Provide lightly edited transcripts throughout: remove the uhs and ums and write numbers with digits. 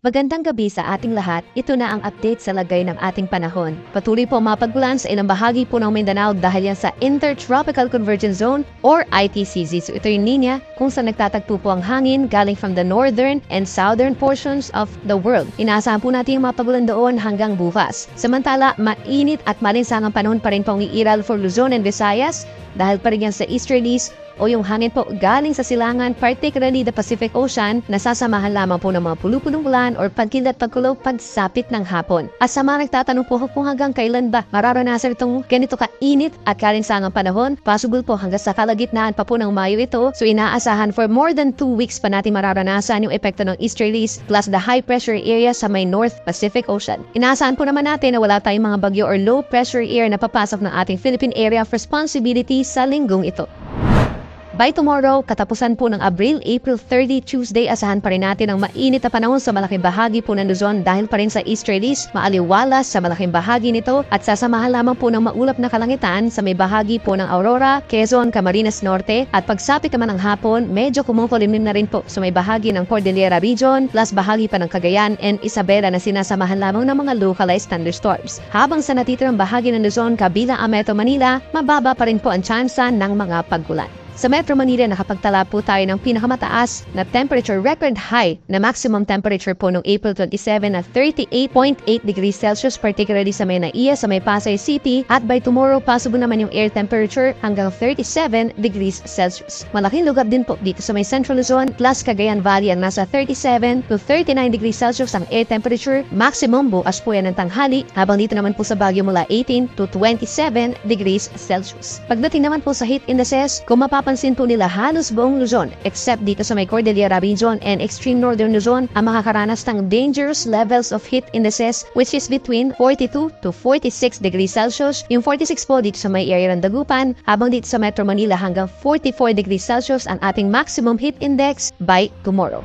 Magandang gabi sa ating lahat. Ito na ang update sa lagay ng ating panahon. Patuloy po mapagbulan sa ilang bahagi po ng Mindanao dahil yan sa Intertropical Convergence Zone or ITCZ. So ito yung linya kung saan nagtatagpo po ang hangin galing from the northern and southern portions of the world. Inaasahan po natin yung mapagbulan doon hanggang bukas. Samantala, mainit at malinsangang panahon pa rin po ang iiral for Luzon and Visayas dahil pa rin yan sa easterlies o yung hangin po galing sa silangan, particularly the Pacific Ocean, nasasamahan lamang po ng mga pulupulong ulan or pagkilat pagkulo pagsapit ng hapon. At sa mga nagtatanong po kung hanggang kailan ba mararanasan itong ganito kainit at kalinsangang panahon, possible po hanggang sa kalagitnaan pa po ng Mayo ito. So inaasahan for more than 2 weeks pa natin mararanasan yung epekto ng easterlies plus the high pressure area sa may North Pacific Ocean. Inaasahan po naman natin na wala tayong mga bagyo or low pressure area na papasok ng ating Philippine Area of Responsibility sa linggong ito. By tomorrow, katapusan po ng April 30, Tuesday, asahan pa rin natin ang mainit na panahon sa malaking bahagi po ng Luzon dahil pa rin sa easterlies, maaliwalas sa malaking bahagi nito at sasamahan lamang po ng maulap na kalangitan sa may bahagi po ng Aurora, Quezon, Camarines Norte at pagsapit naman ng hapon, medyo kumukulimlim na rin po sa may bahagi ng Cordillera Region plus bahagi pa ng Cagayan and Isabela na sinasamahan lamang ng mga localized thunderstorms. Habang sa natitirang bahagi ng Luzon, kabilang ang Metro Manila, mababa pa rin po ang tsansa ng mga pag-ulan. Sa Metro Manila, nakapagtala po tayo ng pinakamataas na temperature record high na maximum temperature po noong April 27 na 38.8 degrees Celsius, particularly sa may Naiya, sa may Pasay City. At by tomorrow, possible naman yung air temperature hanggang 37 degrees Celsius. Malaking lugab din po dito sa may Central Luzon plus Cagayan Valley ang nasa 37 to 39 degrees Celsius ang air temperature. Maximum bukas po yan ng tanghali, habang dito naman po sa Baguio mula 18 to 27 degrees Celsius. Pagdating naman po sa heat indices, kung mapapansin po nila halos buong Luzon except dito sa may Cordillera Region and extreme northern Luzon ang makakaranas ng dangerous levels of heat indices which is between 42 to 46 degrees Celsius. Yung 46 po dito sa may area ng Dagupan, habang dito sa Metro Manila hanggang 44 degrees Celsius ang ating maximum heat index by tomorrow.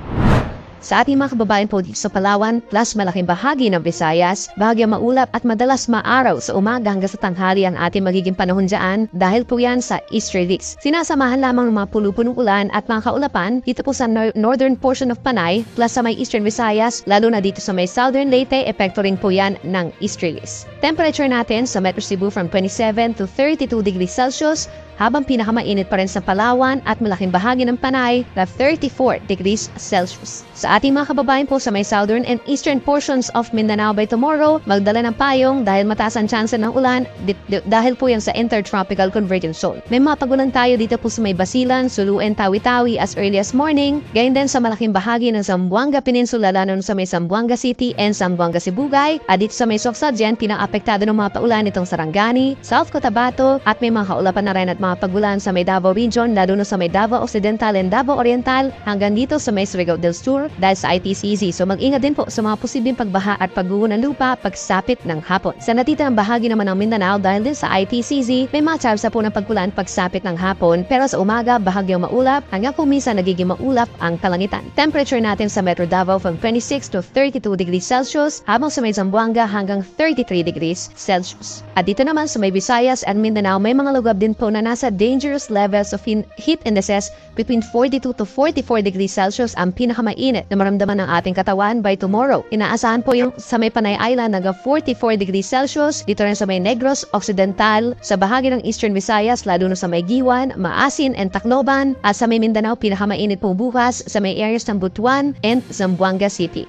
Sa ating mga kababayan po dito sa Palawan plus malaking bahagi ng Visayas, bahagyang maulap at madalas maaraw sa umaga hanggang sa tanghali ang ating magiging panahon dyan dahil po yan sa easterlies. Sinasamahan lamang ng mga pulupunong ulan at mga kaulapan dito po sa northern portion of Panay plus sa may eastern Visayas, lalo na dito sa may southern Leyte, epekto rin po yan ng easterlies. Temperature natin sa Metro Cebu from 27 to 32 degrees Celsius, habang pinakamainit pa rin sa Palawan at malaking bahagi ng Panay na 34 degrees Celsius. Sa ating mga kababayan po sa may southern and eastern portions of Mindanao by tomorrow, magdala ng payong dahil mataas ang chance ng ulan dahil po yan sa Intertropical Convergence Zone. May mapagulan tayo dito po sa may Basilan, Suluan, Tawi-Tawi as early as morning, gayon din sa malaking bahagi ng Zamboanga Peninsula lalo sa may Zamboanga City and Zamboanga Sibugay, at dito sa may Soksadyan, pinaapektado ng mga paulan itong Sarangani, South Cotabato at may mga kaulapan na rin at mga pagbulan sa may Davao Region, lalo na sa may Davao Occidental and Davao Oriental hanggang dito sa may Surigao del Sur dahil sa ITCZ. So mag-ingat din po sa mga posibleng pagbaha at pagguho ng lupa pagsapit ng hapon. Sa natitirang bahagi naman ng Mindanao dahil din sa ITCZ, may mga tsansa po ng pagkulan pagsapit ng hapon, pero sa umaga bahagyang maulap hanggang kung minsan nagiging maulap ang kalangitan. Temperature natin sa Metro Davao from 26 to 32 degrees Celsius, habang sa may Zamboanga hanggang 33 degrees Celsius. At dito naman sa may Visayas at Mindanao, may mga lugar din po na nasa dangerous levels of heat indices between 42 to 44 degrees Celsius ang pinakamainit na maramdaman ng ating katawan by tomorrow. Inaasahan po yung sa may Panay Island hanggang 44 degrees Celsius, dito rin sa may Negros Occidental, sa bahagi ng Eastern Visayas lalo na sa may Giwan, Maasin and Tacloban, at sa may Mindanao pinakamainit po bukas sa may areas ng Butuan and Zamboanga City.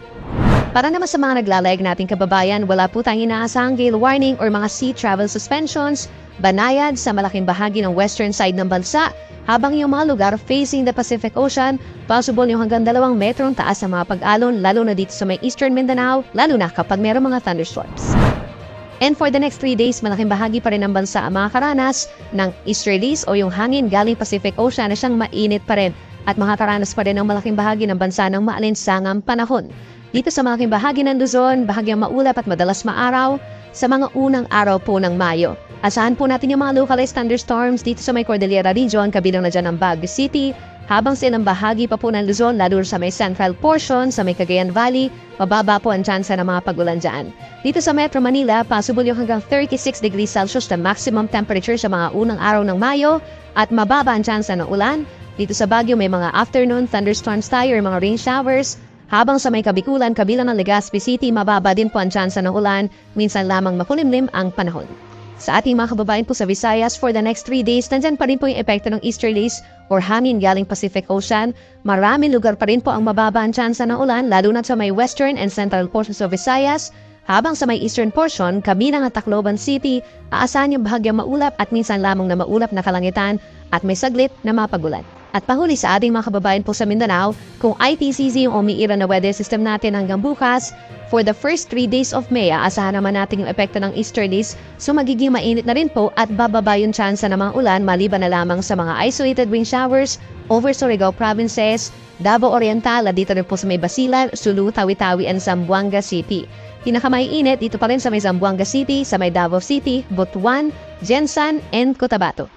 Para naman sa mga naglalayag nating kababayan, wala po tayong inaasahang gale warning or mga sea travel suspensions, banayad sa malaking bahagi ng western side ng bansa, habang yung mga lugar facing the Pacific Ocean, possible yung hanggang 2 metrong taas sa mga pag-alon, lalo na dito sa may eastern Mindanao, lalo na kapag mayroong mga thunderstorms. And for the next 3 days, malaking bahagi pa rin ng bansa ang makakaranas ng easterlies o yung hangin galing Pacific Ocean na siyang mainit pa rin at makakaranas pa rin ng malaking bahagi ng bansa ng maalinsangang panahon. Dito sa malaking bahagi ng Luzon, bahagyang maulap at madalas maaraw sa mga unang araw po ng Mayo. Asahan po natin yung mga localized thunderstorms dito sa may Cordillera Region, kabilang na dyan ang Baguio City, habang sa ilang bahagi pa po ng Luzon, lalo sa may central portion, sa may Cagayan Valley, mababa po ang tsansa ng mga pag-ulan dyan. Dito sa Metro Manila, possible yung hanggang 36 degrees Celsius na maximum temperature sa mga unang araw ng Mayo, at mababa ang tsansa ng ulan. Dito sa Baguio, may mga afternoon thunderstorms tayo or mga rain showers, Habang sa may Kabikulan, kabilang ng Legazpi City, mababa din po ang tsansa ng ulan, minsan lamang makulimlim ang panahon. Sa ating mga kababayan po sa Visayas, for the next 3 days, nandyan pa rin po yung epekto ng easterlies or hangin galing Pacific Ocean. Maraming lugar pa rin po ang mababa ang tsansa ng ulan, lalo na sa may western and central portions of Visayas. Habang sa may eastern portion, kabilang ang Tacloban City, aasahan yung bahagyang maulap at minsan lamang na maulap na kalangitan at may saglit na mapagulan. At pahuli sa ating mga kababayan po sa Mindanao, kung ITCZ yung umiira na weather system natin hanggang bukas, for the first 3 days of May, aasahan naman natin yung epekto ng easterlies, so magiging mainit na rin po at bababa yung tsansa ng mga ulan maliban na lamang sa mga isolated rain showers over Surigao provinces, Davao Oriental at dito rin po sa may Basilan, Sulu, Tawi-Tawi and Zamboanga City. Pinakamaiinit dito pa rin sa may Zamboanga City, sa may Davao City, Butuan, Jensan and Cotabato.